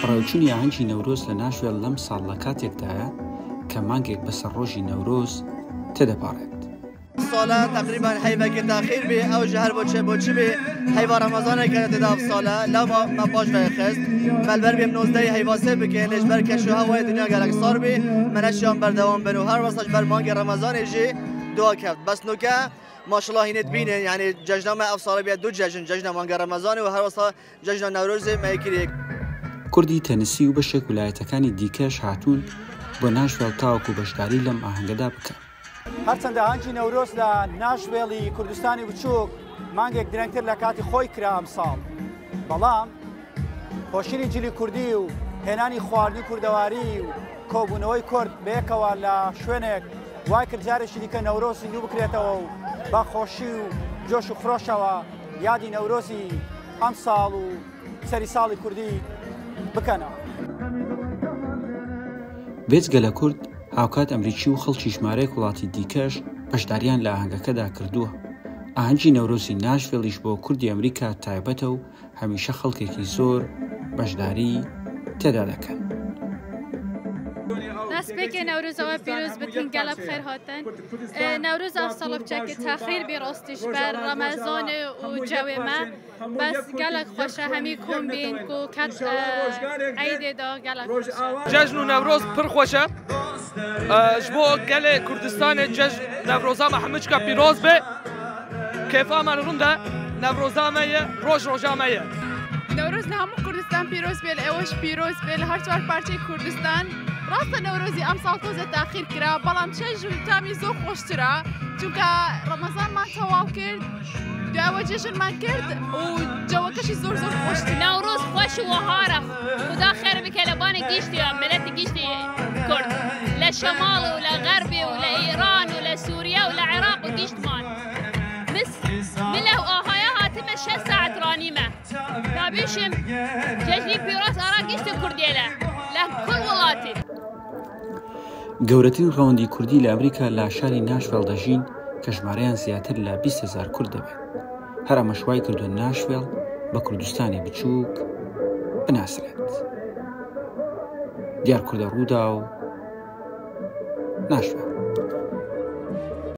بەڕێوەچوونی ئاهەنگی نەورۆز لە ناشوێل لەم ساڵ لە کاتێکدایە کە مانگێک بەسەر ڕۆژی نەورۆز تێدەپاڕێت. سالا تقریبا حیوەکی تاخیر بێ ئەو ژە هەر بۆچێ بێ حیوا ڕەمەزانێکە تێدا ساڵە لەو مە باش بەخست مەلبەر بێ نۆزدەی حیواسێ بکە لەژبەر کەشو هەوای دنیا گەلک سار بێ منەشیان بەردەوام بن و هەر وەسەش بەر مانگی ڕەمەزانێ ژێ دوا کەفت بەس نوکە ماشاءالله هینت بینن یعنی جەژنە ئەو ساڵە بێت دوو جەژن جەژنە مانگە ڕەمەزانێ و هەر وەسا جەژنە نەورۆزێ مەیکرێک. کوردی تەنسی و بەشێک ویلایەتەکانی دیکەش هاتوون بۆ ناشوێڵ تاوەکو بەشداری لەم ئاهەنگەدا بکە. هەرچەندە ئاهەنگی نەورۆز لە ناشوێڵی کوردستانی بچووک مانگێک درەنگتر لە کاتی خۆی کرا ئەم ساڵ، بەڵام خۆشینی جلی کوردی و هێنانی خواردنی کوردەواری و کۆبوونەوەی کورد بەیەکەوە لە شوێنێک وای کرد جارێکی دیکە نەورۆزی نو بکرێتەوە و بە خۆشی و جۆش و خڕۆشەوە یادی نەورۆزی ئەم ساڵ و سەری ساڵی کوردی بکەنەوە. بێجگە لە کورد هاوکات ئەمریکی و خەڵکی ژمارەیەک وڵاتی دیکەش بەشداریان لە ئاهەنگەکەدا کردووە. ئاهەنگی نەورۆزی ناشوێڵیش بۆ کوردی ئەمریکا تایبەتە و هەمیشە خەڵکێکی زۆر بەشداری تێدا دەکەن. دەستپێکی نەورۆزەوە پیرۆز بتین گەلە بخێر هاتن. نەورۆز ئەم ساڵە بچەکە تاخیر بێ ڕاستیش بەر ڕەمەزان و جەوێمە بەس گەلک خۆشە هەمی کۆم بین و کات عیدێدا گەلک خۆشە. جەژن و نەورۆز پڕ خۆشە ji bo gelê Kurdistanê cejn Newroza me hemû pîroz be kêfa me rûn de Newroza me ye roj roja me ye. Newroz li hemû Kurdistan pîroz bê li ew pîroz bê li her çar parçeyê Kurdistan. Rast e Newrozî em sal toze taxîr kira belam cejn tamî zor xweştira çûnke Remezanman tewav kir du ew cejnman kir û cewekeşî zor zor xweş. Newroz xweş û wehar e xuda xêr bike li banê gîştî miletê gîştî Kurd li Şemal û li Gerbê û li Îran û li Sûriye û li Iraq û gîştman. Mile û ahaya hatime 6 saet ranîme. Tabîşim cejnî pîroz ara gîştî Kurdiyê le li kul welatê. گەورەترین ڕەوەندی کوردی لە ئەمریکا لە شاری ناشوێڵ دەژین کە ژمارەیان زیاتر لە 20,000 کورد دەبێت. هەر ئەمە شوای کردووە ناشوێڵ بە کوردستانی بچووک بناسرێت. دیار کوردە ڕوودا و ناشوێڵ.